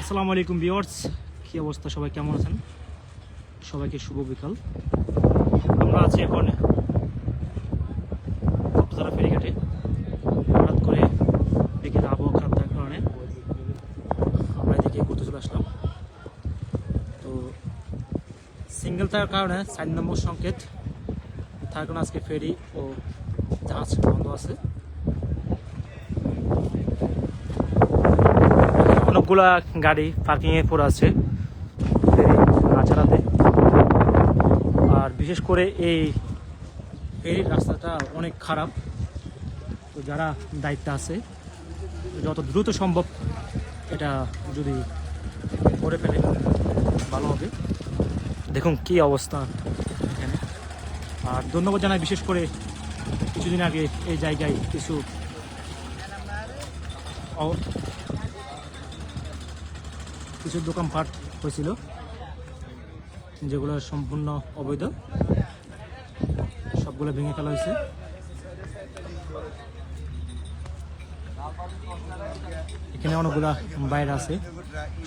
আসসালামু আলাইকুম ভিউয়ার্স, কি অবস্থা? সবাই কেমন আছেন? সবাইকে শুভ বিকাল। আমরা আছি এখন কক্সবাজার ফেরিঘাটে। হঠাৎ করে বিকেলে আবহাওয়া খারাপ থাকার কারণে আমরা এদিকে ঘুরতে চলে আসলাম। তো সিঙ্গেল থাকার কারণে 4 নম্বর সংকেত থাকার কারণে আজকে ফেরি ও জাহাজ বন্ধ আছে। অনেকগুলা গাড়ি পার্কিংয়ে পড়ে আছে নাচারাতে। আর বিশেষ করে এই ফেরির রাস্তাটা অনেক খারাপ। তো যারা দায়িত্বে আছে যত দ্রুত সম্ভব এটা যদি করে ফেলে ভালো হবে। দেখুন কি অবস্থা এখানে। আর ধন্যবাদ জানাই বিশেষ করে কিছুদিন আগে এই জায়গায় কিছু দোকানপাট হয়েছিল যেগুলো সম্পূর্ণ অবৈধ, সবগুলো ভেঙে ফেলা হয়েছে। এখানে অনেকগুলা বাইরে আছে,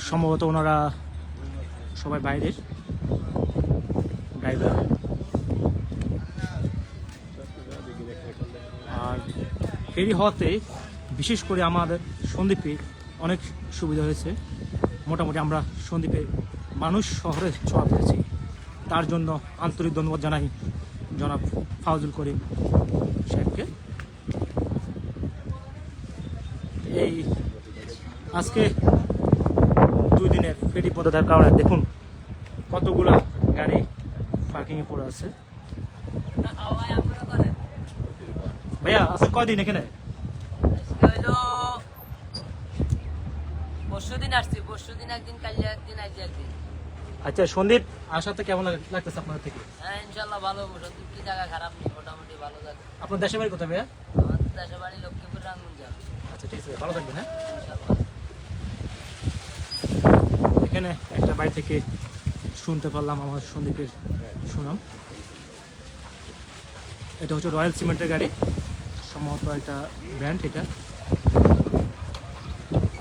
সম্ভবত ওনারা সবাই বাইরের ড্রাইভার। আর ফেরি হওয়াতে বিশেষ করে আমাদের সন্দ্বীপে অনেক সুবিধা হয়েছে। মোটামুটি আমরা সন্দ্বীপে মানুষ শহরে ছোঁয়া পেয়েছি, তার জন্য আন্তরিক ধন্যবাদ জানাই জনাব ফাউজুল করিম সাহেবকে। এই আজকে 2 দিনের ফেরি বন্ধ থাকার কারণে দেখুন কতগুলা গাড়ি পার্কিংয়ে পড়ে আছে। ভাইয়া আজকে কয়দিন এখানে? পরশুদিন একদিন, কাল একদিন, আজ একদিন। আচ্ছা, সন্দীপ আসাতে কেমন লাগতেছে আপনার থেকে? হ্যাঁ, ইনশাল্লাহ ভালো। সন্দীপ কি জায়গা খারাপ নেই, মোটামুটি ভালো জায়গা। আপনার দেশের বাড়ি কোথায় ভাইয়া? আমার দেশের বাড়ি লক্ষ্মীপুর, রাঙ্গুনজা। আচ্ছা ঠিক আছে, ভালো থাকবেন। হ্যাঁ, ইনশাল্লাহ। এখানে একটা বাড়ি থেকে শুনতে পারলাম আমার সন্দীপের সুনাম। এটা হচ্ছে রয়্যাল সিমেন্টের গাড়ি, সম্ভবত একটা ব্র্যান্ড এটা।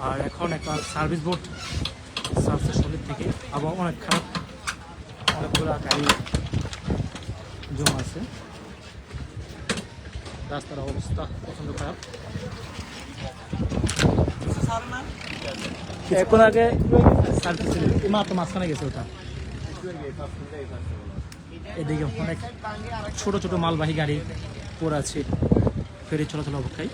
আর এখন একটা সার্ভিস বোর্ড সার্ভিস সন্দীপ থেকে আবহাওয়া অনেক খারাপ, অনেকগুলো গাড়ি জমা আছে, রাস্তার অবস্থা প্রচণ্ড খারাপ। এখন আগে সার্ভিস ছিল, মাত্র মাঝখানে গেছে ওটা। এদিকে অনেক ছোট ছোট মালবাহী গাড়ি পড়ে আছে ফেরি চলাচল অপেক্ষায়।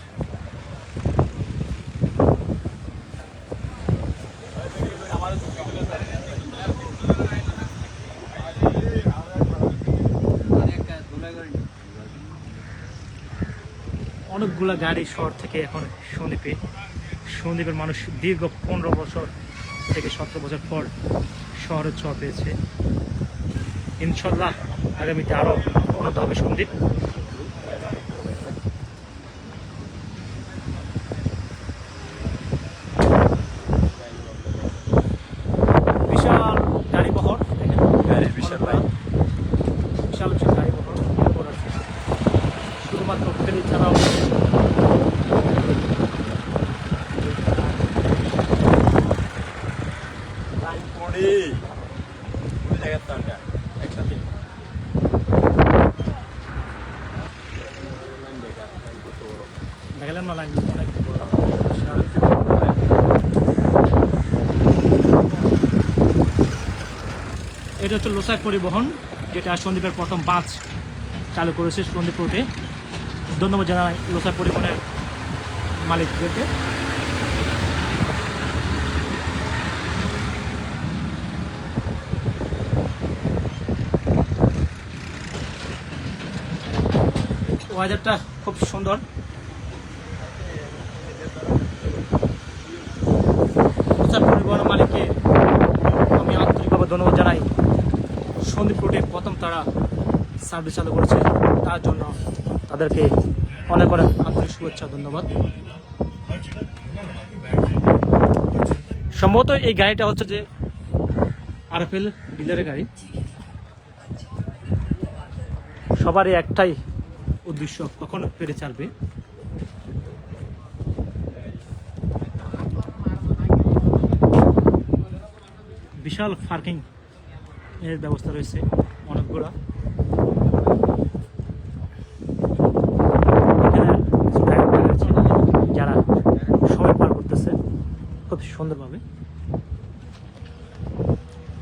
অনেকগুলা গাড়ি শহর থেকে এখন সন্দ্বীপের মানুষ দীর্ঘ 15 বছর থেকে 17 বছর পর শহরের ছোঁয়া পেয়েছে। ইনশাল্লাহ আগামীতে আরও উন্নত হবে সন্দ্বীপ। বিশাল গাড়িবহর, বিশাল বিশাল গাড়িবহর শুধুমাত্র ফেরি ছাড়াও দেখালাম না লাইন অনেক বড়। এটা হচ্ছে লোসাই পরিবহন, যেটা সন্দ্বীপের প্রথম বাস চালু করেছে সন্দ্বীপ রুটে। ধন্যবাদ জানাই লোসাই পরিবহনের মালিকদেরকে। ওয়েদারটা খুব সুন্দর। লোসাই পরিবহনের মালিককে আমি আন্তরিকভাবে ধন্যবাদ জানাই। সন্দ্বীপ রুটে প্রথম তারা সার্ভিস চালু করেছে, তার জন্য তাদেরকে অনেক অনেক আন্তরিক শুভেচ্ছা, ধন্যবাদ। সম্ভবত এই গাড়িটা হচ্ছে যে আরএফএল ডিলারের গাড়ি। সবারই একটাই উদ্দেশ্য, কখন ফেরি ছাড়বে। বিশাল পার্কিং এর ব্যবস্থা রয়েছে অনেকগুলা। এখানে কিছু গাড়ি রয়েছে যারা সময় পার করতেছে খুব সুন্দরভাবে।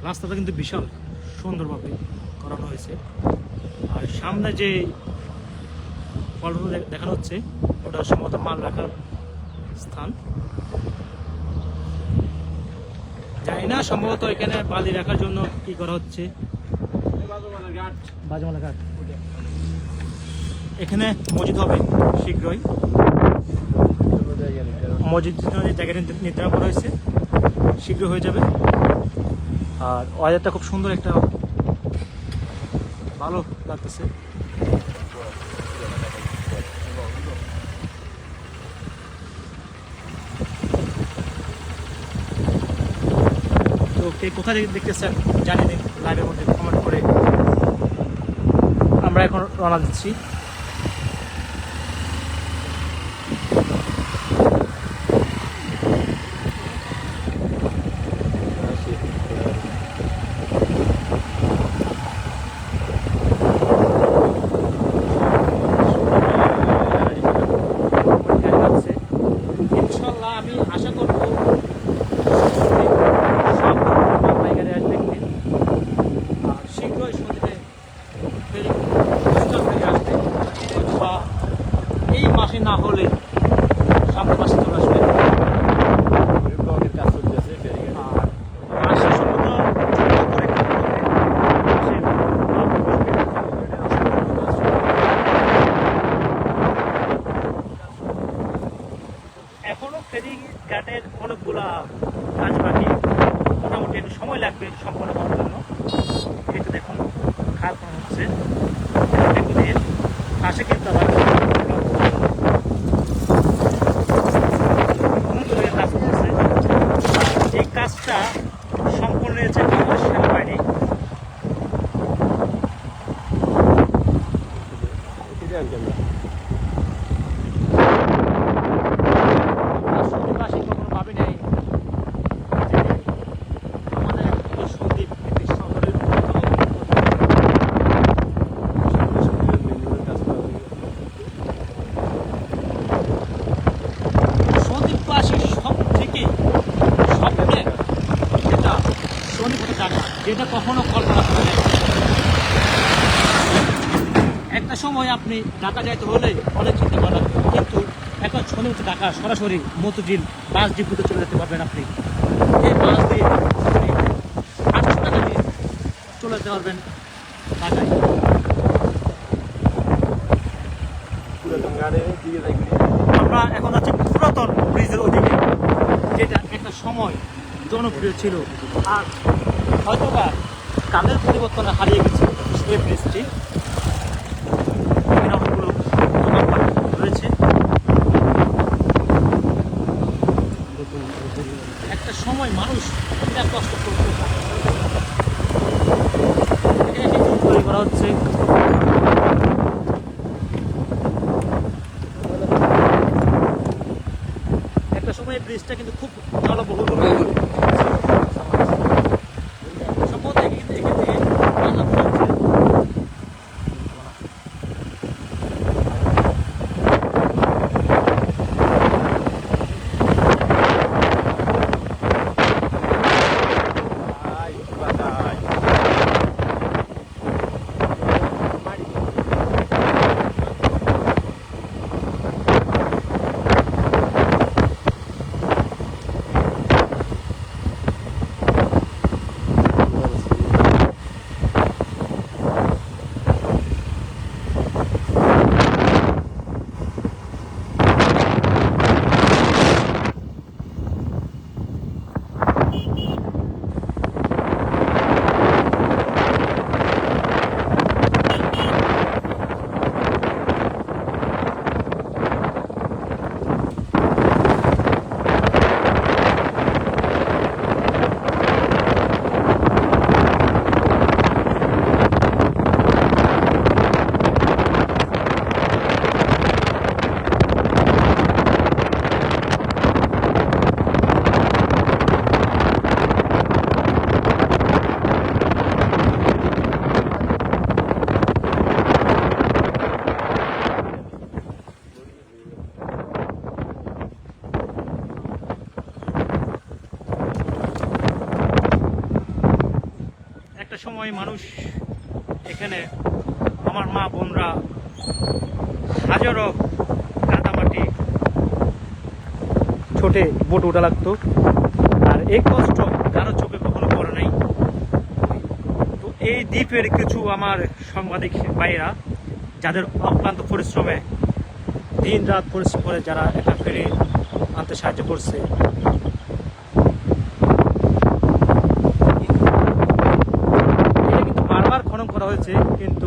রাস্তাটা কিন্তু বিশাল সুন্দরভাবে করানো হয়েছে। আর সামনে যে ফলগুলো দেখানো হচ্ছে ওটা সম্ভবত মাল রাখার স্থান, জানি না, সম্ভবত এখানে বালি রাখার জন্য কি করা হচ্ছে। বাজমালা ঘাট, এখানে মসজিদ হবে শীঘ্রই। মসজিদ জায়গাটা নির্ধারণ করা হয়েছে, শীঘ্র হয়ে যাবে। আর ওয়েদারটা খুব সুন্দর, একটা ভালো লাগতেছে। তো কে কোথা থেকে দেখতেছেন জানিয়ে দিন লাইভের মধ্যে কমেন্ট করে। আমরা এখন রওনা দিচ্ছি। ইনশাল্লাহ আমি আশা করব সব বাইকারে আসবে আর শীঘ্রই সন্ধ্যে ফেরি আসবে, অথবা এই মাসে না হলে সামনের মাসে চলে আসবে। আর মাসে এখনো ফেরি ঘাটের অনেকগুলা কাজ বাকি, মোটামুটি একটু সময় লাগবে সম্পন্ন করার জন্য। এই তো দেখুন খাল করা হচ্ছে পাশে, কিন্তু আবার কাজ করতেছে। এই কাজটা সম্পূর্ণ হয়েছে বাংলাদেশ সেনাবাহিনী। কখনো ভাবি নাই আমাদের সন্দীপ একটি শহরের সন্দীপবাসীর সব থেকে স্বপ্নের যেটা সন্দীপ টাকা, যেটা কখনো কল্পনা করে নাই। একটা সময় আপনি ঢাকা যাইতে হলে অনেক চিন্তা করেন, কিন্তু এখন সন্দীপ ঢাকা সরাসরি মতিঝিল বাস ডিপুতে চলে যেতে পারবেন। আপনি এই বাস দিয়ে 800 টাকা দিয়ে চলে যেতে পারবেন ঢাকায়। আমরা এখন আছি পুরাতন ব্রিজের ওদিকে, যেটা একটা সময় জনপ্রিয় ছিল, আর হয়তোবা কালের পরিবর্তনে হারিয়ে গেছে এই ব্রিজটি। এখানে অনেকগুলো দোকানপাট রয়েছে। একটা সময় মানুষ বিরাট কষ্ট করত। এখানে কিন্তু তৈরি করা হচ্ছে। একটা সময় ব্রিজটা কিন্তু খুব জনবহুল সম্ভবত এখান থেকে সময় মানুষ এখানে আমার মা বোনরা হাজারো কাদামাটি ছোটে বোট ওঠা লাগতো, আর এই কষ্ট কারো চোখে কখনো পড়ে নাই। তো এই দ্বীপের কিছু আমার সাংবাদিক ভাইয়েরা যাদের অক্লান্ত পরিশ্রমে দিন রাত পরিশ্রম করে যারা একটা ফেরি আনতে সাহায্য করছে, এটা কিন্তু বারবার খনন করা হয়েছে, কিন্তু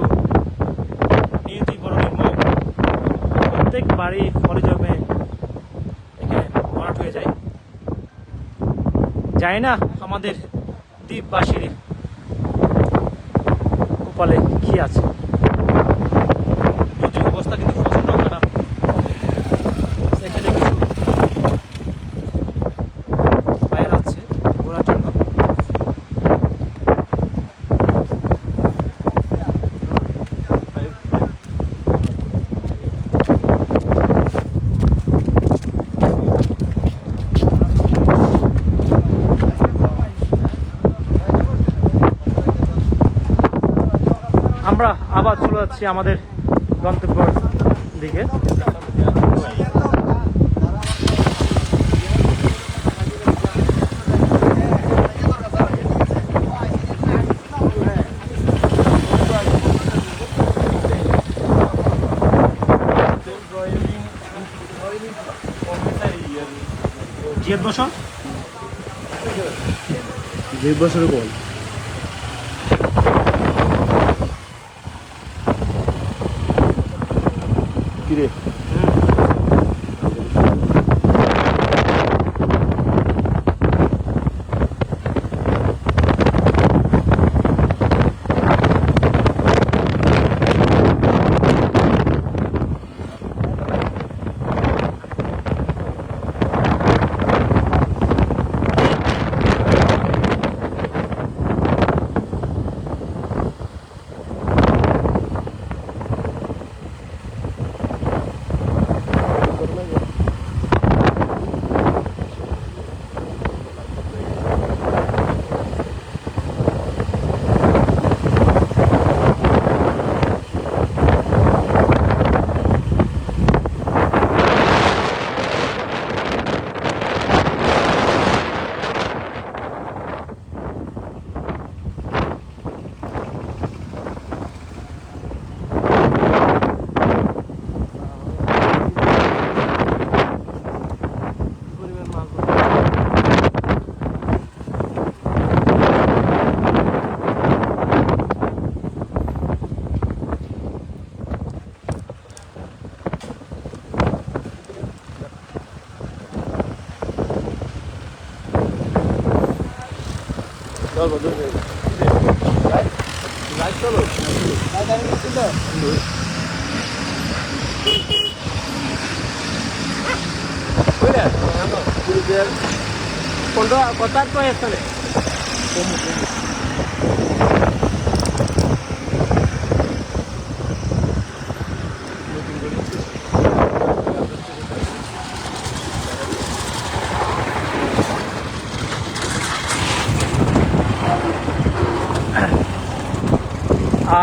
নিয়তি বড় নির্মম। প্রত্যেক বাড়ি ফলে জমে এখানে ভরাট হয়ে যায়। যায় না আমাদের দ্বীপবাসীর কপালে কি আছে। নদীর অবস্থা কিন্তু প্রচন্ড খারাপ। এখানে কিছু বাইর আছে ঘোরার জন্য। আমরা আবার চলে যাচ্ছি আমাদের গন্তব্যের দিকে। জিয়াদ বসো, জিয়াদ বসের বল কিরে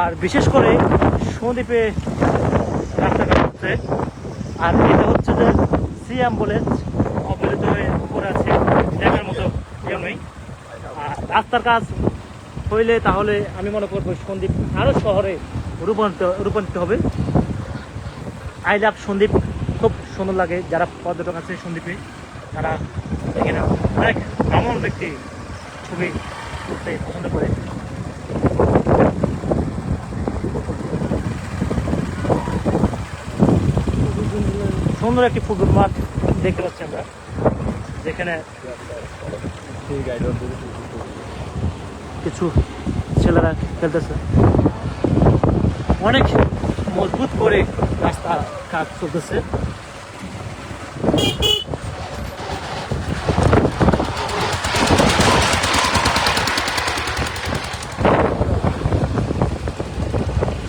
আর বিশেষ করে সন্দ্বীপে রাস্তাঘাট হচ্ছে, আর এটা হচ্ছে যে সি অ্যাম্বুলেন্স অবহেলিত হয়ে উপরে আছে, দেখার মতো কেউ নেই। আর রাস্তার কাজ হইলে তাহলে আমি মনে করবো সন্দ্বীপ আরও শহরে রূপান্তরিত হবে। আই লাভ সন্দ্বীপ খুব সুন্দর লাগে। যারা পর্যটক আছে সন্দ্বীপে, তারা এখানে অনেক এমন ব্যক্তি ছবি তুলতে পছন্দ করে। সুন্দর একটি ফুটবল মাঠ দেখতে পাচ্ছি আমরা, যেখানে কিছু ছেলেরা খেলতেছে। অনেক মজবুত করে রাস্তা কাজ চলতেছে।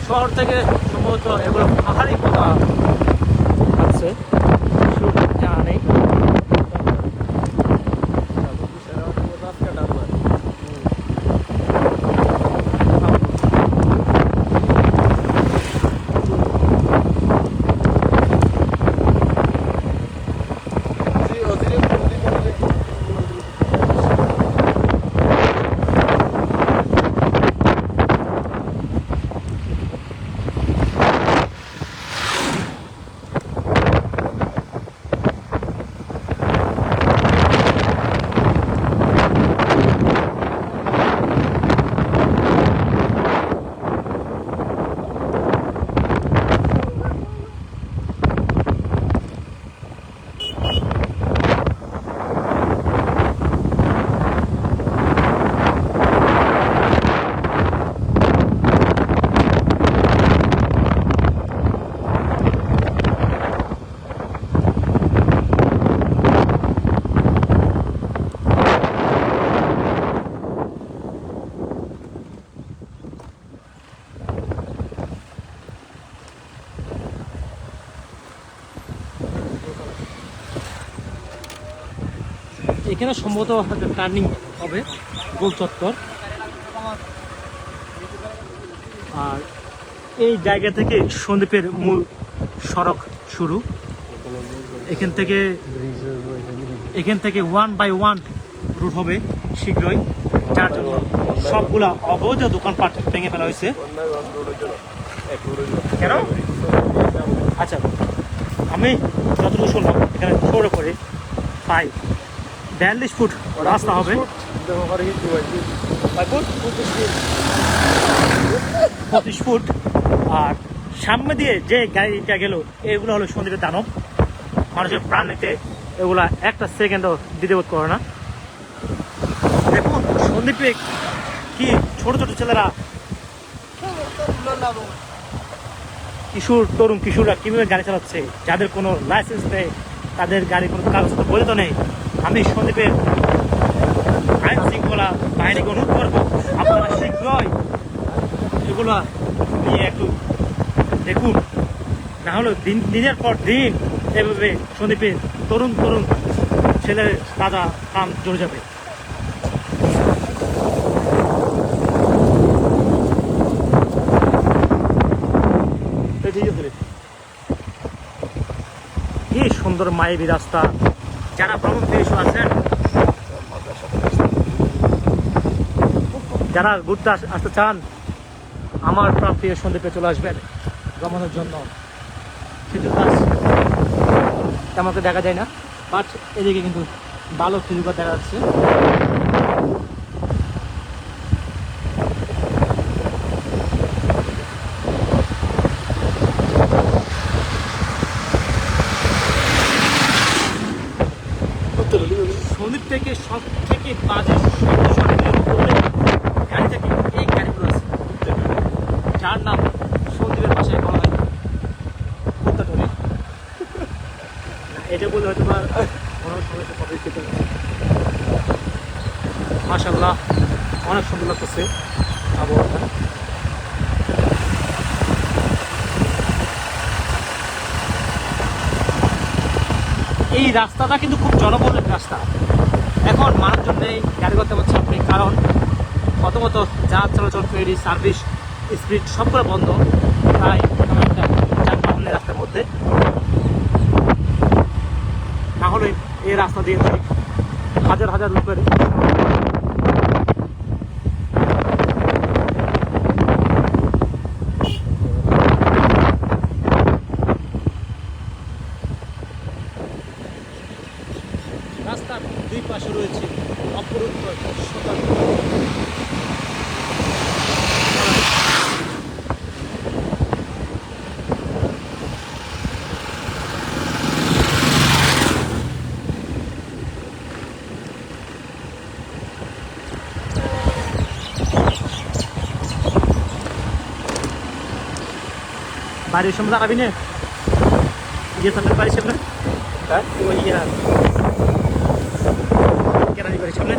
শহর থেকে সম্ভবত এগুলো পাহাড়ি কথা আছে, জানা নেই। এখানে সম্ভবত একটা টার্নিং হবে, গোল চত্বর। আর এই জায়গা থেকে সন্দ্বীপের মূল সড়ক শুরু। এখান থেকে 1 by 1 রুট হবে শীঘ্রই, যার জন্য সবগুলা অবৈধ দোকানপাট ভেঙে ফেলা হয়েছে। কেন? আচ্ছা, আমি যতটুকু শুনলাম এখানে ছোট করে 42 ফুট রাস্তা হবে, 25 ফুট। আর সামনে দিয়ে যে গাড়িটা গেল এগুলো হলো সন্দ্বীপের দানব, মানুষের প্রাণ নিতে এগুলা একটা সেকেন্ডও দ্বিতীয়বোধ করে না। দেখুন সন্দ্বীপে কি ছোট ছোট ছেলেরা, তরুণ কিশোররা কিভাবে গাড়ি চালাচ্ছে, যাদের কোনো লাইসেন্স নেই, তাদের গাড়ি কোনো কাগজপত্র বৈধ নেই। আমি সন্দ্বীপের আইন শৃঙ্খলা বাহিনীকে অনুরোধ করবো, আপনারা শীঘ্রই এগুলো নিয়ে একটু দেখুন, না হলে দিনের পর দিন এভাবে সন্দ্বীপের তরুণ ছেলের তাজা কাম জড়ে যাবে। কি সুন্দর মায়াবী রাস্তা। যারা ভ্রমণ পেয়েছো আছেন, যারা ঘুরতে আসতে চান, আমার প্রিয় সন্দ্বীপে চলে আসবেন ভ্রমণের জন্য। খেজুর গাছ তেমন দেখা যায় না, বাট এদিকে কিন্তু ভালো খেজুর গাছ দেখা যাচ্ছে। সন্দ্বীপ থেকে সব থেকে বাজে গাড়ি থেকে এই গাড়িগুলো আছে, যার নাম সন্দ্বীপের ভাষায় বলা হয় কুত্তাটলি। এটা বলে হয়তো বা অনেক সমস্যা সবাই খেতে হচ্ছে। মাশাআল্লাহ, অনেক সুন্দর লাগতেছে আবহাওয়াটা। এই রাস্তাটা কিন্তু খুব জনবহুল রাস্তা। এখন মানুষজন নেই, গাড়ি করতে পারছে আপনি, কারণ কত জাহাজ চলাচল, ফেরি সার্ভিস, স্পিড সবগুলো বন্ধ। তাই একটা যানবাহন নেই রাস্তার মধ্যে, না হলে এই রাস্তা দিয়ে হাজার লোকের রাস্তার দুই পাশে রয়েছে অপরূপ শতাব্দী। বাড়ির সামনে দাঁড়াবি না, ইয়ে থাকলে বাড়ির সামনে, ওই কেরানি বাড়ির সামনে।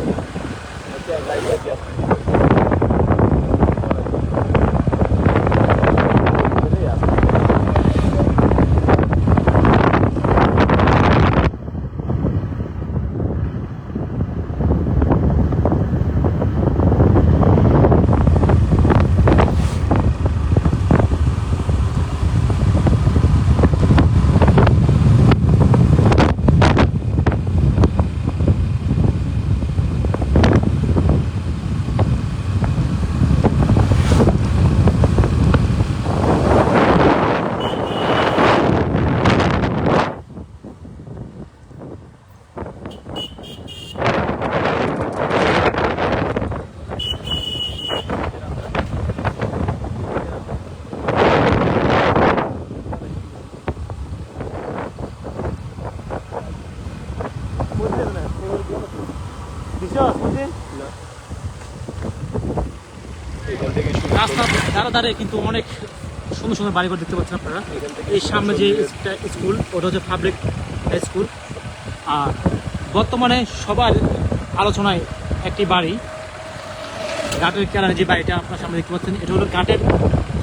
রাস্তা ধারে কিন্তু অনেক সুন্দর বাড়িঘর দেখতে পাচ্ছেন আপনারা। এই সামনে যে স্কুল, ওটা হচ্ছে পাবলিক স্কুল। আর বর্তমানে সবার আলোচনায় একটি বাড়ি, ঘাটের কেরানি যে বাড়িটা আপনার সামনে দেখতে পাচ্ছেন, এটা হলো ঘাটের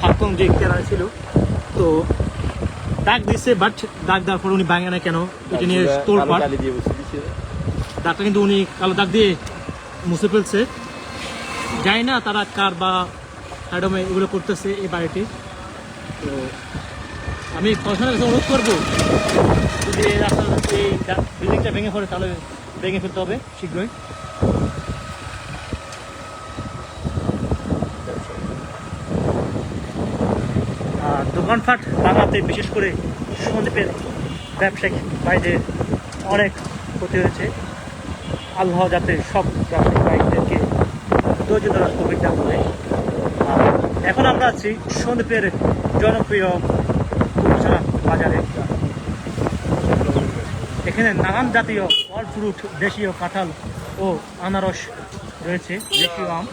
ফাঁকন যে কেরানি ছিল। তো ডাক দিচ্ছে, বাট ডাক দেওয়ার পর উনি ভাঙে না কেন, এটা নিয়ে তোলপাড়। দাগটা কিন্তু উনি কালো দাগ দিয়ে মুছে ফেলছে। জানি না তারা কার বা হ্যাডমে এগুলো করতেছে এই বাড়িটি। তো আমি প্রশাসনের কাছে অনুরোধ করবো, যদি এই রাস্তা এই বিল্ডিংটা ভেঙে পড়ে তাহলে ভেঙে ফেলতে হবে শীঘ্রই। আর দোকানপাট ভাঙাতে বিশেষ করে সন্দ্বীপের ব্যবসায়িক বাইরে অনেক ক্ষতি হয়েছে। আল্লাহ যাতে সব ব্যবসায়িক বাইকদেরকে ধৈর্য ধরার তৌফিক দান করে। আর এখন আমরা আছি সন্দ্বীপের জনপ্রিয় পূর্ণছড়া বাজারে। এখানে নানান জাতীয় ফল ফ্রুট, দেশীয় কাঁঠাল ও আনারস রয়েছে, দেশীয় আম।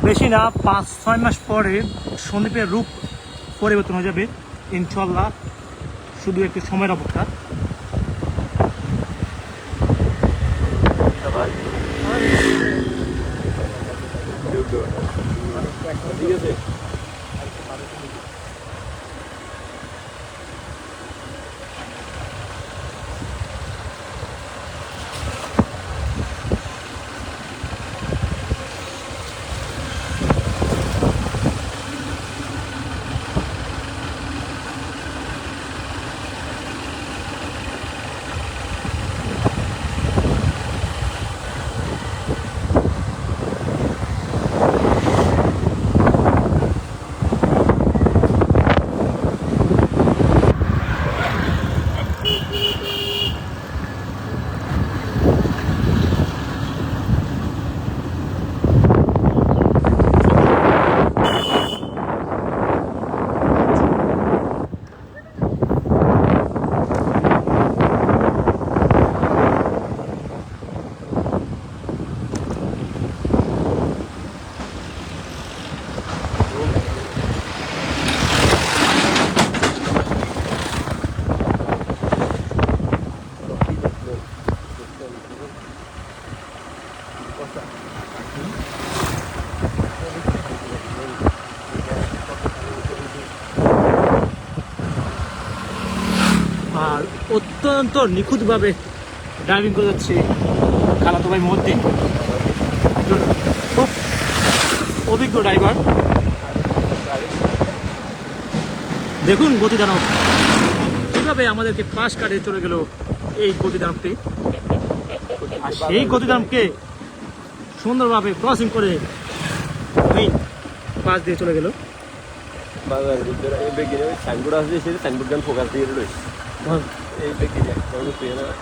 বেশি না 5-6 মাস পরে সন্দ্বীপের রূপ পরিবর্তন হয়ে যাবে ইনশাল্লাহ, শুধু একটু সময়ের অপেক্ষা। আর অত্যন্ত নিখুঁতভাবে ড্রাইভিং করে যাচ্ছে খালাতো ভাই মধ্যে, খুব অভিজ্ঞ ড্রাইভার। দেখুন গতিদানব কীভাবে আমাদেরকে পাশ কাটিয়ে চলে গেল এই গতিদানবটি, আর সেই গতিদানবকে সুন্দরভাবে ক্রসিং করে পাশ দিয়ে চলে গেল। বাজার ভিতরে এই বেগে সাইনবোর্ড আছে, সেই সাইনবোর্ড গান ফোকাস দিয়ে রয়েছে। এই বেগে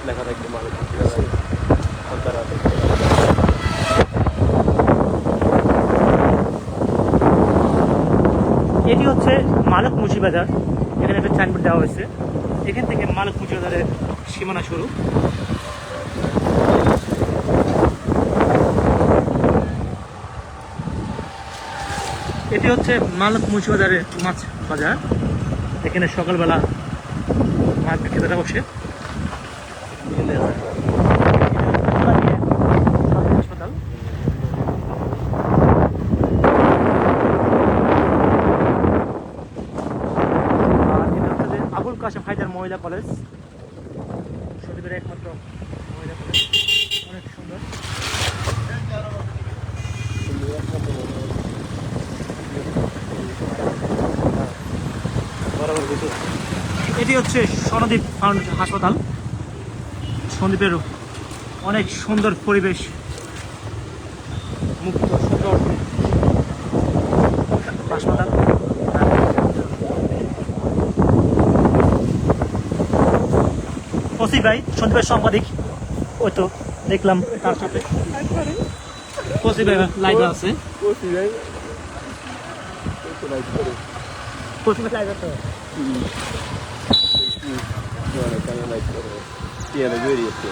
লেখা থাকবে মানুষ এটি হচ্ছে মালক মুন্সি বাজার। এখানে একটা সাইনবোর্ড দেওয়া হয়েছে, এখান থেকে মালক মুন্সি বাজারের সীমানা শুরু। এটি হচ্ছে মালক মুন্সি বাজারের মাছ বাজার। এখানে সকালবেলা মাছ বিক্রেতারা বসে। হাসপাতাল আবুল কাশেম হায়দার মহিলা কলেজ, সন্দ্বীপের একমাত্র মহিলা কলেজ, অনেক সুন্দর। এটি হচ্ছে স্বর্ণদ্বীপ ফাউন্ডেশন হাসপাতাল। সন্দ্বীপের অনেক সুন্দর পরিবেশ, মুক্ত সুন্দর হাসপাতাল। ওসি ভাই সন্দ্বীপের সাংবাদিক, ওই তো দেখলাম তার সাথে ওসি ভাই লাইভ আছে। ওসি ভাই লাইভ আছে। টিয়ারে বেরিয়েছে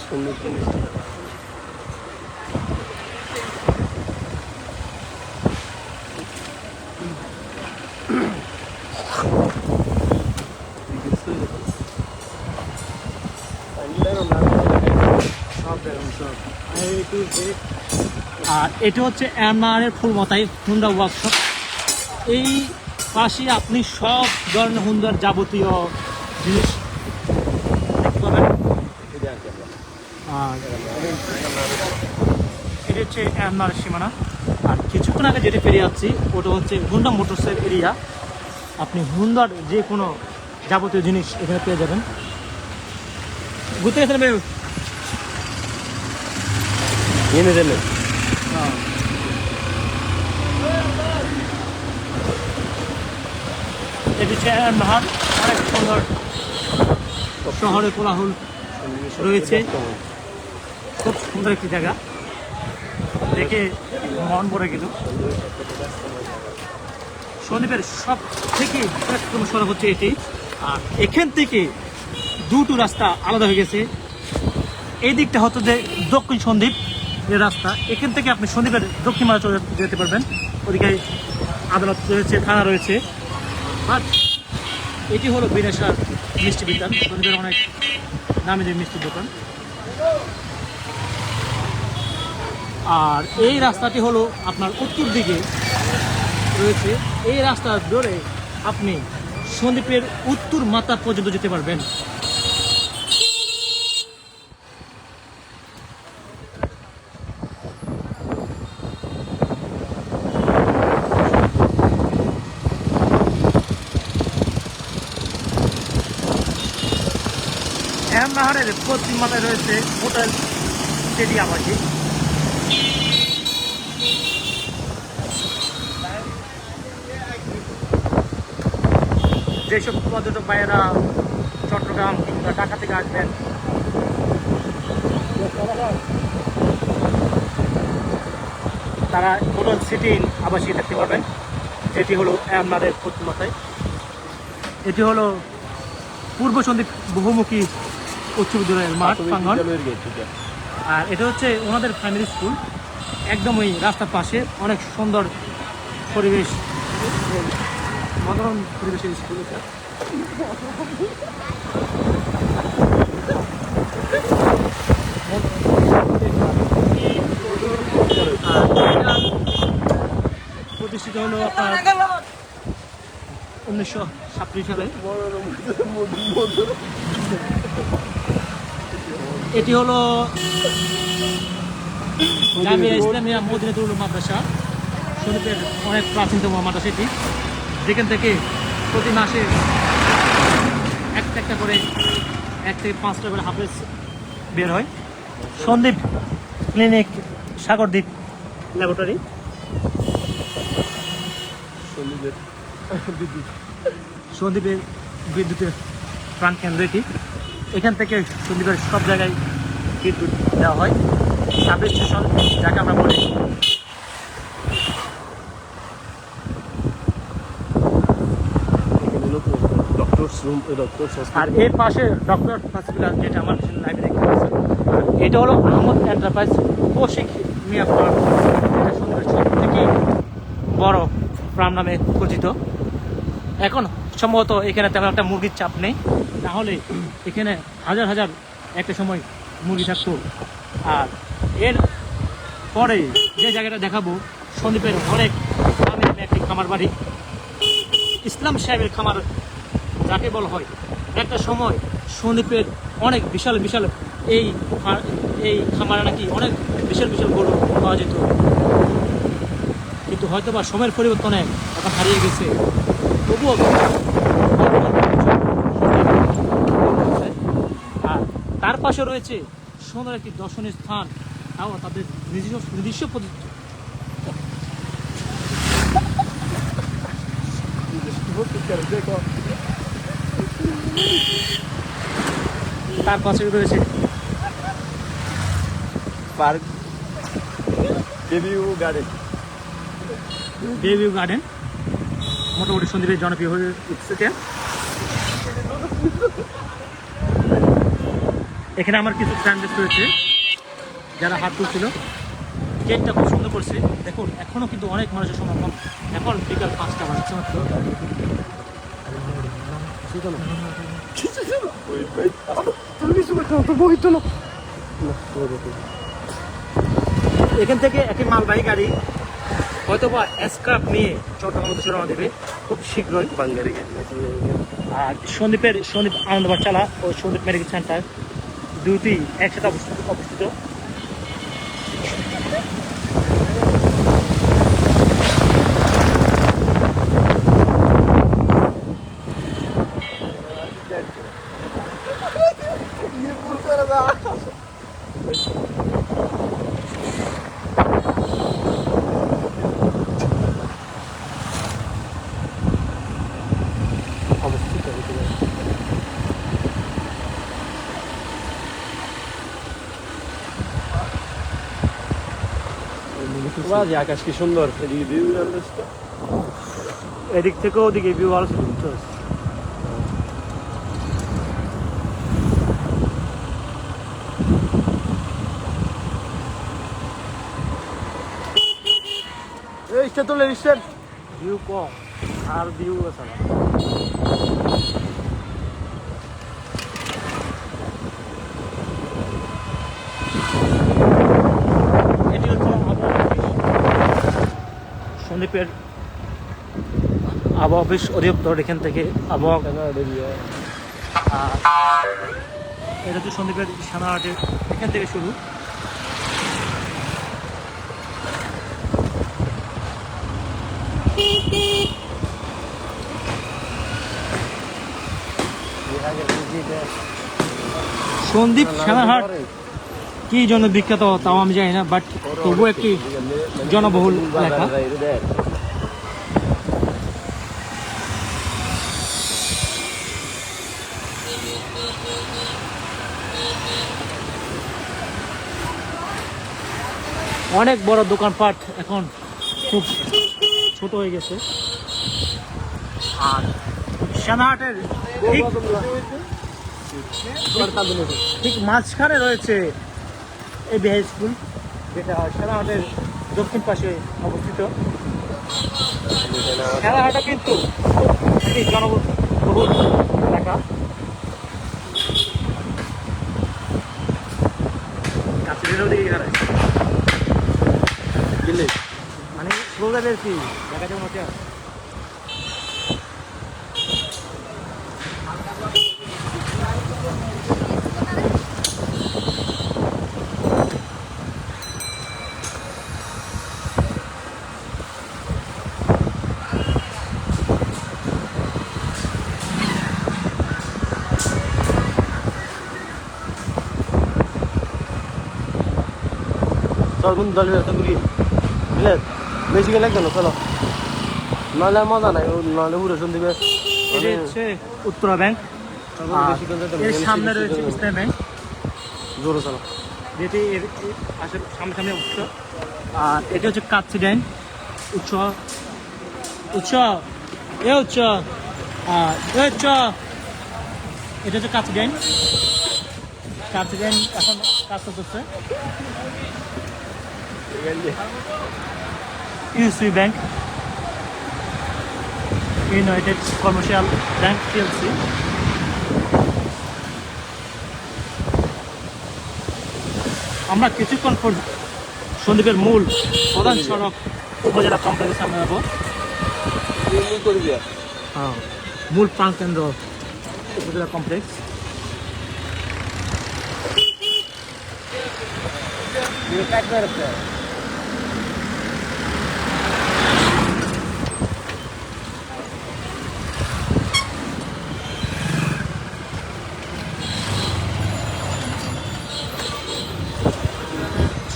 সুন্দর জিনিস আর এটা হচ্ছে এমআরের ফুলমাথায় হুন্ডা ওয়ার্কশপ। এই পাশে আপনি সব ধরনের হুন্ডার যাবতীয় জিনিস দেখতে পাবেন। আর এটা হচ্ছে এমআর সীমানা। আর কিছুক্ষণ আগে যেটা পেরিয়ে যাচ্ছি ওটা হচ্ছে হুন্ডা মোটরসের এরিয়া। আপনি হুন্ডার যে কোনো যাবতীয় জিনিস এখানে পেয়ে যাবেন। ঘুরতে গেছেন ভাই? এনে দিলে এটি হচ্ছে এমআর, অনেক সুন্দর শহরে কোলাহল রয়েছে, খুব সুন্দর একটি জায়গা, দেখে মন ভরে গেল। সন্দ্বীপের সব থেকে বৃহত্তম সড়ক হচ্ছে এটি। আর এখান থেকে দুটো রাস্তা আলাদা হয়ে গেছে। এই দিকটা হচ্ছে যে দক্ষিণ সন্দ্বীপ এর রাস্তা, এখান থেকে আপনি সন্দ্বীপের দক্ষিণ মারা চলে যেতে পারবেন। ওদিকে আদালত রয়েছে, থানা রয়েছে। বাট এটি হলো বিনেশার মিষ্টি বিতান, সন্দ্বীপের অনেক নামি দামি মিষ্টির দোকান। আর এই রাস্তাটি হলো আপনার উত্তর দিকে রয়েছে। এই রাস্তা ধরে আপনি সন্দ্বীপের উত্তর মাথা পর্যন্ত যেতে পারবেন। এমআরের পশ্চিম মাথায় রয়েছে হোটেল সিটি আবাসিক। যেসব পর্যটক ভাইয়েরা চট্টগ্রাম কিংবা ঢাকা থেকে আসবেন, তারা হোটেল সিটি আবাসিক দেখতে পাবেন, যেটি হলো এমআরের পশ্চিম মাথায়। এটি হলো পূর্ব সন্দ্বীপ বহুমুখী উচ্চ বিদ্যালয়ের মাঠ প্রাঙ্গণ। আর এটা হচ্ছে ওনাদের প্রাইমারি স্কুল, একদম ওই রাস্তার পাশে, অনেক সুন্দর পরিবেশ, মনোরম পরিবেশের স্কুল এটা। প্রতিষ্ঠিত হলো আপনার 1937 সালে। এটি হলো জামিয়া ইসলামিয়া মদিনাতুল মাদ্রাসা, সন্দ্বীপের অনেক প্রাচীনতম মাদ্রাসা এটি, যেখান থেকে প্রতি মাসে একটা করে 1 থেকে 5টা করে হাফেজ বের হয়। সন্দ্বীপ ক্লিনিক, সাগরদ্বীপ ল্যাবরেটরি, সন্দ্বীপের বিদ্যুতের প্রাণ কেন্দ্র এটি। এখান থেকে সন্দ্বীপের সব জায়গায় বিদ্যুৎ দেওয়া হয়। সাব স্টেশন যাকে আমরা বলি। আর এর পাশে ডক্টর হসপিটাল, যেটা আমার লাইব্রেরি, এটা হলো আহমদ এন্টারপ্রাইজ কৌশিক মিয়া ফার্ম, যেটা সন্দ্বীপের সব থেকে বড় ফার্ম নামে পরিচিত। এখন সম্ভবত এখানে তেমন একটা মুরগির চাপ নেই, তাহলে এখানে হাজার হাজার একটা সময় মুরগি থাকতো। আর এর পরে যে জায়গাটা দেখাবো, সন্দ্বীপের অনেক দামি দামি একটি খামার বাড়ি, ইসলাম সাহেবের খামার যাকে বলা হয়। একটা সময় সন্দ্বীপের অনেক বিশাল বিশাল এই খামারে নাকি অনেক বিশাল বিশাল গরু পাওয়া যেত, কিন্তু হয়তো বা সময়ের পরিবর্তনে এখন হারিয়ে গেছে। তবুও আর তার পাশে রয়েছে সুন্দর একটি দর্শনীয় স্থান, তাও তাদের নিজস্ব পদ্ধতি। তার পাশে রয়েছে park, baby garden. Bayview garden মোটামুটি সন্দীপের জনপ্রিয় হয়ে উঠছে। এখানে আমার কিছু ফ্রেন্ডস রয়েছে যারা হাত তুলছিল। কেকটা খুব সুন্দর করছে, দেখুন এখনও কিন্তু অনেক মানুষের সমাগম। এখন বিকাল 5টা বাজছে মাত্র। এখান থেকে একটি মালবাহী গাড়ি হয়তো বা স্ক্রাপ নিয়ে চট্টগ্রাম উদ্দেশ্যে রওনা দেবে খুব শীঘ্রই। আর সন্দীপ আনন্দ পাঠশালা ও সন্দীপ মেডিকেল সেন্টার দুটি একসাথে অবস্থিত। আকাশ কি সুন্দর, এদিক থেকে ওদিকে ভিউ ভালো ছিল। ভিউ কম আর ভিউ আছে না। এটি হচ্ছে সন্দীপের আবহাওয়া অফিস অধিদপ্তর। এখান থেকে আবহাওয়া এটা হচ্ছে সন্দীপের সানাহাটের এখান থেকে শুরু। সন্দীপ সানাহাট কি জন্য বিখ্যাত তাও আমি জানি না, বাট তবুও একটি জনবহুল এলাকা। অনেক বড় দোকানপাট এখন খুব ছোট হয়ে গেছে। আর সানাহাটের ঠিক মাঝখানে রয়েছে এবি হাই স্কুল, যেটা সানাহাটের দক্ষিণ পাশে অবস্থিত। সানাহাটা কিন্তু একটি জনবহুল এলাকা। মানে স্লোগানের কি দেখা যাবে মতো বেশি গেলে কেন চলো, নাহলে মজা নাই, নাহলে পুরো সন্দীপে। এটা হচ্ছে উত্তরা ব্যাংক, এর সামনে রয়েছে ইসলাম ব্যাংক। জোরে চলো, যেটি এর সামনে উৎস। আর এটা হচ্ছে কাচ্চি ড্যাম উৎস উৎস এ উৎস উৎস এটা হচ্ছে কাচ্চি ড্যাম। কাচ্চি ড্যাম এখন কাজ করতেছে। UC bank, United Commercial bank PLC. আমরা কিছুক্ষণ পর সন্দীপের মূল প্রধান সড়ক উপজেলা কমপ্লেক্সের সামনে যাবো। মূল প্রাণকেন্দ্র উপজেলা কমপ্লেক্স।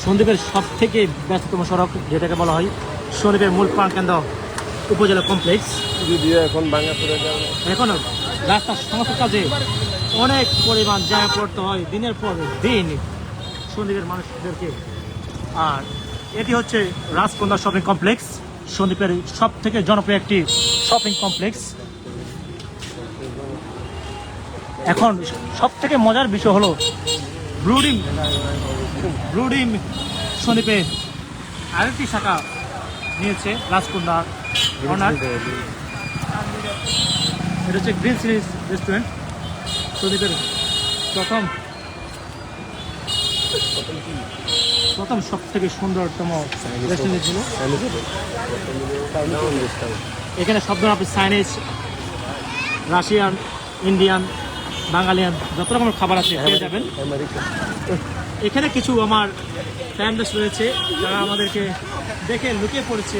সন্দীপের সব থেকে ব্যস্ততম সড়ক, যেটাকে বলা হয় সন্দীপের মূল প্রাণকেন্দ্র উপজেলা কমপ্লেক্স। যদিও এখন ভাঙাচোরা কারণে এখনো রাস্তার সমস্ত কাজে অনেক পরিমাণ জায়গা পড়তে হয় দিনের পর দিন সন্দীপের মানুষদেরকে। আর এটি হচ্ছে রাজকন্যা শপিং কমপ্লেক্স। সন্দ্বীপের সব থেকে জনপ্রিয় একটি শপিং কমপ্লেক্স। এখন সব থেকে মজার বিষয় হলো ব্লুডিম সন্দ্বীপে আরেকটি শাখা নিয়েছে রাজকন্যা অনার। এটা হচ্ছে গ্রিন সিরিজ রেস্টুরেন্ট, সন্দ্বীপের প্রথম সব থেকে সুন্দরতম রেস্টুরেন্ট ছিল। এখানে সব ধরনের আপনি চাইনিজ, রাশিয়ান, ইন্ডিয়ান, বাঙালিয়ান যত রকমের খাবার আছে পেয়ে যাবেন। এখানে কিছু আমার ফ্যান বেস রয়েছে যারা আমাদেরকে দেখে লুকিয়ে পড়েছে।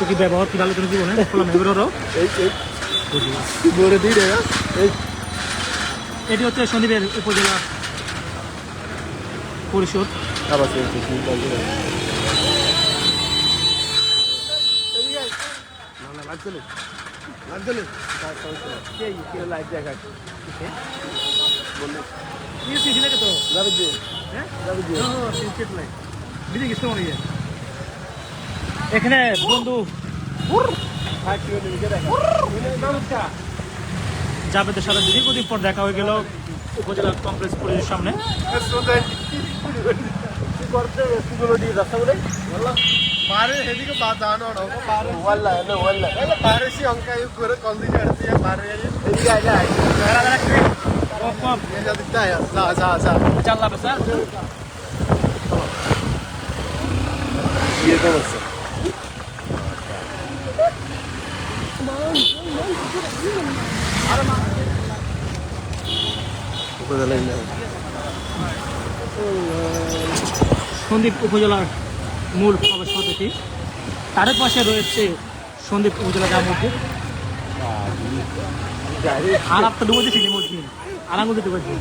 কি ব্যবহার কি ভালো জীবনে এটি হচ্ছে সন্দ্বীপের উপজেলা পরিষদ। এখানে বন্ধু জাবেদের সাথে দীর্ঘদিন পর দেখা হয়ে গেল উপজেলা কমপ্লেক্স পুলিশের সামনে। সন্দ্বীপ উপজেলার মূল প্রবেশ পদ্ধতি, তার পাশে রয়েছে সন্দ্বীপ উপজেলা গ্রাম মসজিদ। আর আপনার ডুবো দিচ্ছি মসজিদ আর আঙুল দিতে পারছি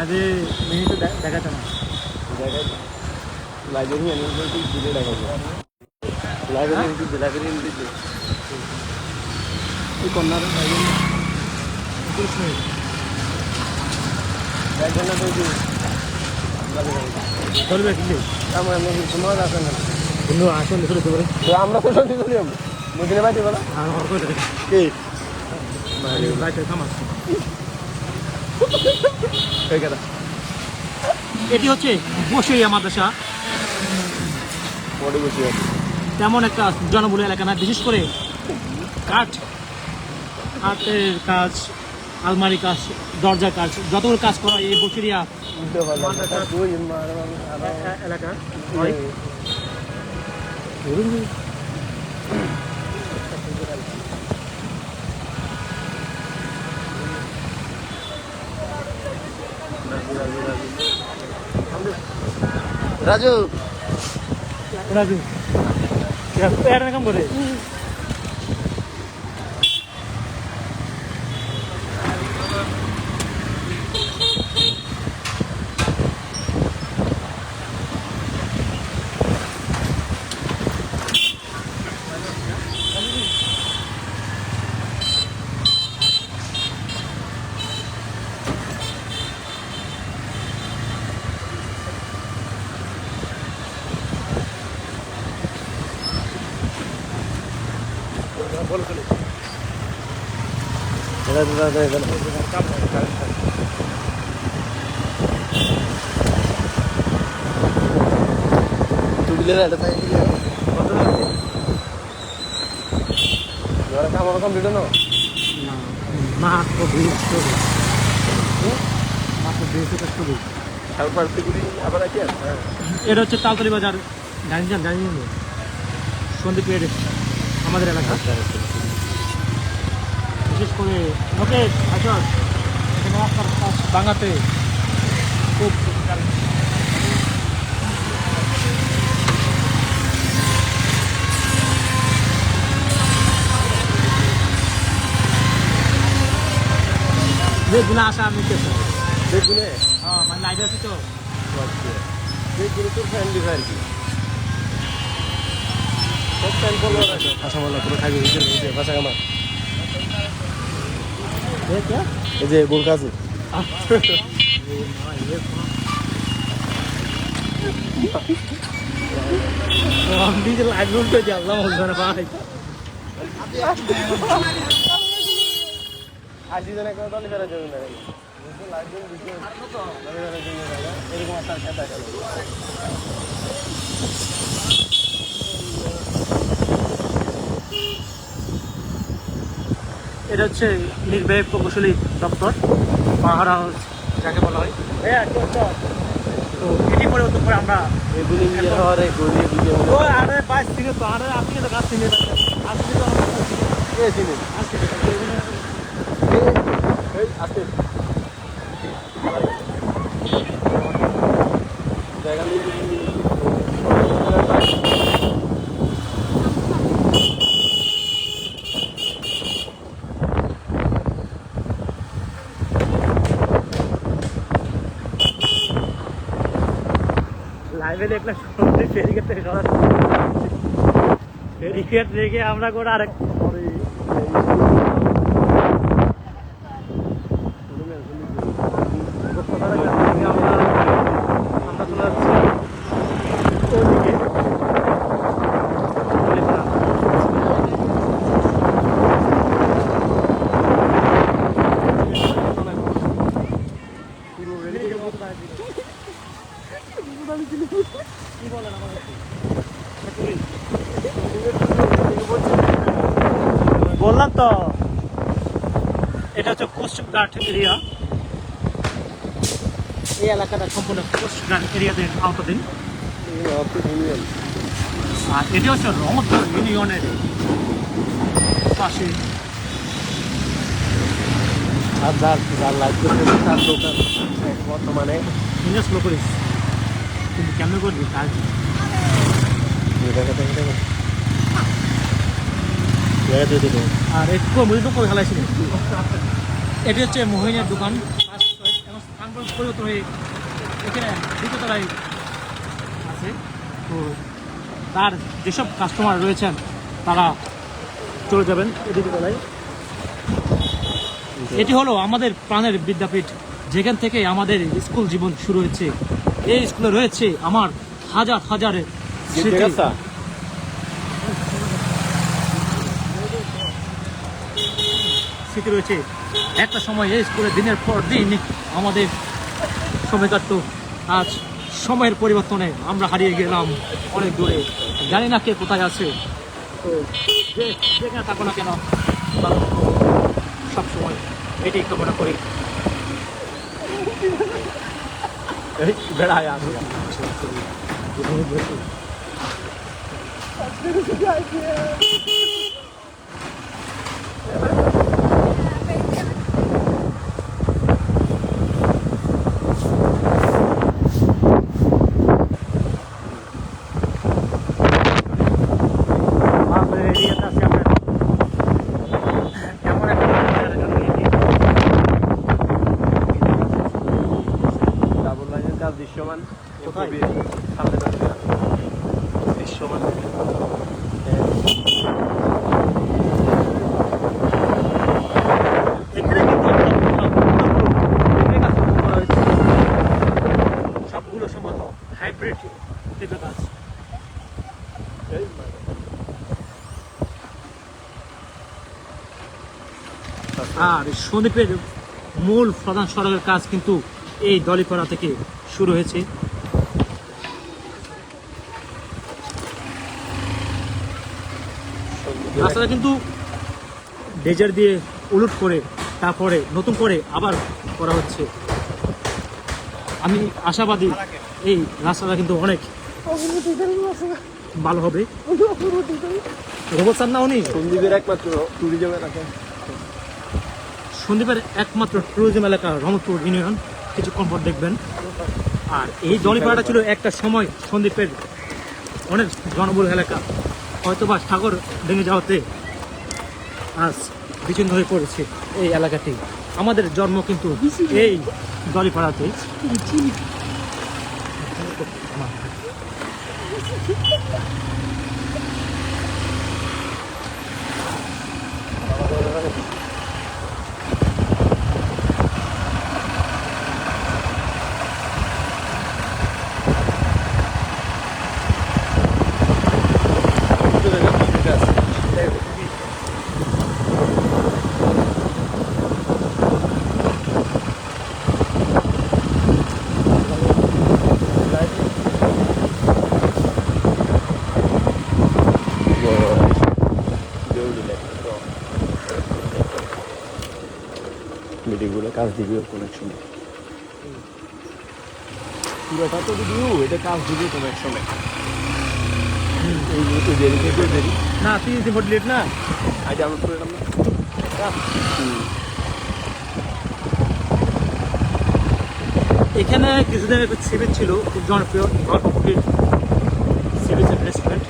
আগে মিনিট দেখাতে না আমরা তো মদিনে বাইতে বলা এটি হচ্ছে বসইয়া মাদ্রাসা। তেমন একটা জনবহুল এলাকা না, বিশেষ করে কাঠের কাজ, আলমারি কাজ, দরজার কাজ, যতগুলো কাজ করা এই বসিরিয়া এলাকা। রাজু রাজু এরকম করে এটা হচ্ছে তালতলি বাজার, জানি সন্দ্বীপের আমাদের এলাকা। বিশেষ করে লোকের এখানে রাস্তার কাজ ভাঙাতে খুব বেগুনা আসা আমি কেছে বেগুনে হ্যাঁ মানে লাইট আছে তো বেগুনে তোর ফ্যান্ডি আর কি সব ফ্যান ফলোয়ার আছে আশা বলা পুরো খাইবে এই যে ভাষা কামা এই যে গোল কাছে আমি যে লাইট উল্টো জ্বাললাম ওখানে ভাই আজি জনে কত দলি ফেরা যাবে না লাইট গুলো দিতে এরকম একটা খেতা গেল এটা হচ্ছে নির্বাহী প্রকৌশলী দপ্তর পাহাড় হাউস যাকে বলা হয় তো এটি পরিবর্তন করে আমরা এগুলি নিয়ে হওয়ার গড়িয়ে দিতে ও আরে বাইশ থেকে তো আরে আপনি তো গাছ চিনে আসলে তো এই চিনি আসছে এই আসতে জায়গা নিয়ে লাইভে দেখলাম ফেরিগেট থেকে সরাসরি ফেরিগেট রেখে আমরা করে আরেক আমরা চলে যাচ্ছি ওইদিকে বললাম তো এটা হচ্ছে কোস্টগার্ড এরিয়া এই এলাকাটা সম্পূর্ণ কোস্টগার্ড এরিয়াতে আওতাধীন আর এটি হচ্ছে রহমতপুর ইউনিয়নের পাশে আর যার লাইট করতে তার দোকান বর্তমানে ইন্ডাস লোকরিস কিন্তু কেমন করবি কাজ আর একটু মৃত করে ফেলাইছিল এটি হচ্ছে মোহিনের দোকান পরিবর্তন হয়ে এখানে দ্বিতীয়তলায় আছে তো তার যেসব কাস্টমার রয়েছেন তারা চলে যাবেন এই দ্বিতীয়তলায় এটি হলো আমাদের প্রাণের বিদ্যাপীঠ যেখান থেকে আমাদের স্কুল জীবন শুরু হয়েছে এই স্কুলে রয়েছে আমার হাজার হাজার স্মৃতি স্মৃতি রয়েছে একটা সময় এই স্কুলে দিনের পর দিন আমাদের সময় কাটত আজ সময়ের পরিবর্তনে আমরা হারিয়ে গেলাম অনেক দূরে জানি না কে কোথায় আছে তো যেখানে থাকো না কেন সবসময় এটাই কামনা করি বেড়ায় দৃশ্যমান কোথায়? সামনে দৃশ্যমান এখানে কিন্তু সবগুলো সম্ভবত হাইব্রিড পেঁপে গাছ আর সন্দ্বীপের মূল প্রধান সড়কের কাজ কিন্তু এই দলিপাড়া থেকে শুরু হয়েছে রাস্তাটা কিন্তু ডেজার দিয়ে উলুট করে তারপরে নতুন করে আবার করা হচ্ছে আমি আশাবাদী এই রাস্তাটা কিন্তু অনেক ভালো হবে রোবট স্যার না উনি সন্দীপের একমাত্র ট্যুরিজম এলাকা সন্দ্বীপের একমাত্র ট্যুরিজম এলাকা রহমতপুর ইউনিয়ন কিছুক্ষণ পর দেখবেন আর এই দলিপাড়াটা ছিল একটা সময় সন্দ্বীপের অনেক জনবহুল এলাকা হয়তোবা সাগর ভেঙে যাওয়াতে আজ বিচ্ছিন্ন হয়ে পড়েছে এই এলাকাটি আমাদের জন্ম কিন্তু এই দলিপাড়াতেই। ভিডিওগুলো কাজ দিবি কোনো এক সময়, পুরোটা তো ভিডিও, এটা কাজ দিবি কোনো এক সময়। এই দেরি থেকে দেরি না, 30 দিন লেট না। আজ আমরা করে আমরা এখানে কিছুদিন একটা সিবিচ ছিল, খুব জনপ্রিয় গল্পপুরীর সিবিচ রেস্টুরেন্ট।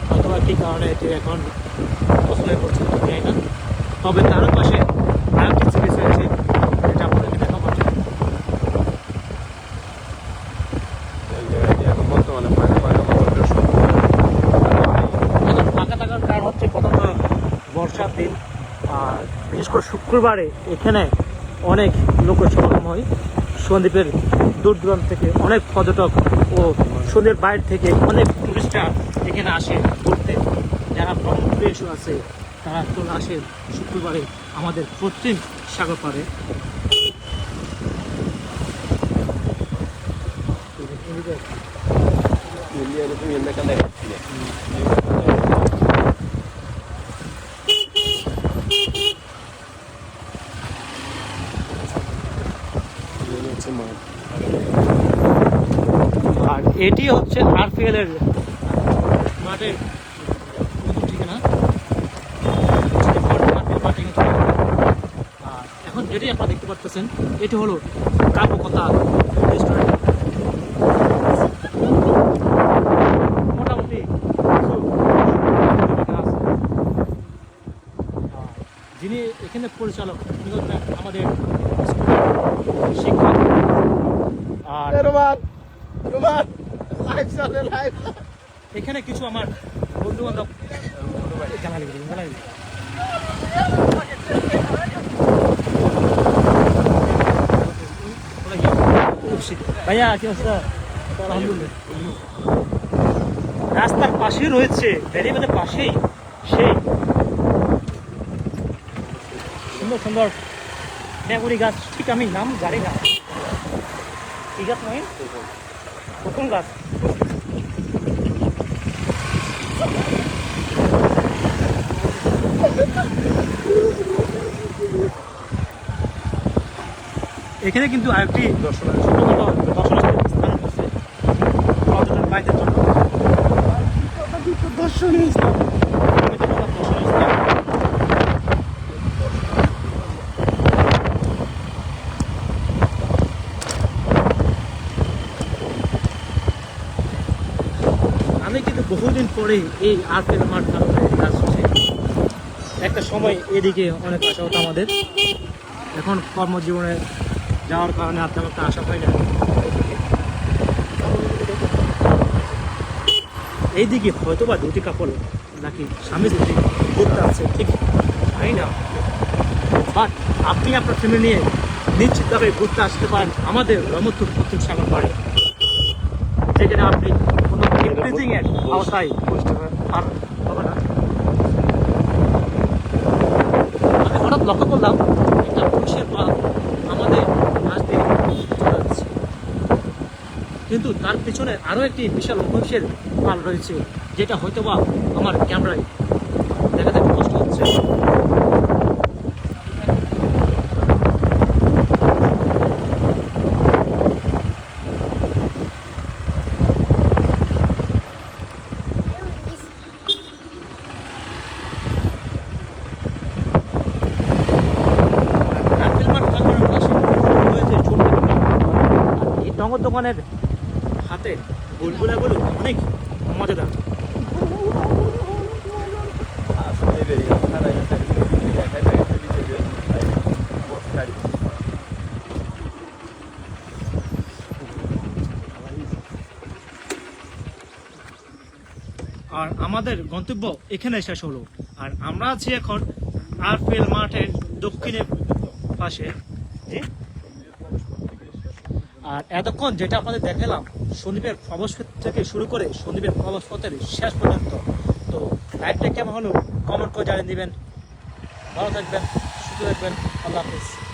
হয়তো কি কারণে এটি এখন পছন্দ করছে জানি না। তবে তারও পাশে আরেকটি সিবিচ রয়েছে, এটা আপনাদেরকে দেখা পাচ্ছে। এখন বর্তমানে এখন ফাঁকা থাকার কারণ হচ্ছে প্রথমত বর্ষার দিন, আর বিশেষ করে শুক্রবারে এখানে অনেক লোকের সমাগম হয়। সন্দ্বীপের দূর দূরান্ত থেকে অনেক পর্যটক ও সন্দ্বীপের বাইরে থেকে অনেক টুরিস্টরা এখানে আসে ঘুরতে। যারা ব্রহ্মপুরে এসে আছে তারা চলে আসে শুক্রবারে আমাদের পশ্চিম সাগর পাড়ে। আর এটি হচ্ছে আরপিএল এর মাঠের নতুন ঠিকানা। আর এখন যেটি আপনারা দেখতে পাচ্ছেন এটি হলো কাব্যকথা রেস্টুরেন্ট। মোটামুটি যিনি এখানে পরিচালক তিনি হচ্ছেন আমাদের শিক্ষক। আর এখানে কিছু আমার বন্ধু বান্ধব ভাইয়া কি অবস্থা? আলহামদুলিল্লাহ। রাস্তার পাশে রয়েছে, ব্যারিকেডের পাশেই সেই সুন্দর সুন্দর মেগুরি গাছ। ঠিক আমি নাম জানি না, কি গাছ নয়, কোন গাছ? এখানে কিন্তু আরেকটি দর্শনার্থী স্থান আছে পর্যটন বাইরের জন্য। দর্শনীয় স্থান, দর্শনীয় স্থান। আমি কিন্তু বহুদিন পরে এই আর্টের মাঠ কাজ হচ্ছে। একটা সময় এদিকে অনেক আশা হতো আমাদের, এখন কর্মজীবনে যাওয়ার কারণে আর তেমন একটা আশা হয় না। এইদিকে হয়তো বা দুটি কাপড় নাকি স্বামী স্ত্রী ঘুরতে আছে, ঠিক জানি না। বাট আপনি আপনার ফ্যামিলি নিয়ে নিশ্চিতভাবে ঘুরতে আসতে পারেন আমাদের রহমতপুর পশ্চিম সাগর পাড়ে, যেখানে আপনি কোনো ইনক্রিজিং এর আওতায় আর হবে না। আমি হঠাৎ লক্ষ্য করলাম একটা পুলিশের বাস আমাদের পাশ দিয়ে চলে যাচ্ছে, কিন্তু তার পিছনে আরও একটি বিশাল মহিষের পাল রয়েছে, যেটা হয়তো বা আমার ক্যামেরায় দেখাতে একটু কষ্ট হচ্ছে। নগদ দোকানের হাতে বুলবুলাগুলো অনেক মজাদার। আর আমাদের গন্তব্য এখানে শেষ হলো। আর আমরা আছি এখন আরপিএল মাঠের দক্ষিণে পাশে। জি? আর এতক্ষণ যেটা আপনাদের দেখালাম সন্দ্বীপের প্রবেশপথ থেকে শুরু করে সন্দ্বীপের প্রবেশপথের শেষ পর্যন্ত, তো রাইডটা কেমন হলো কমেন্ট করে জানিয়ে দিবেন। ভালো থাকবেন, সুস্থ থাকবেন, আল্লাহ হাফিজ।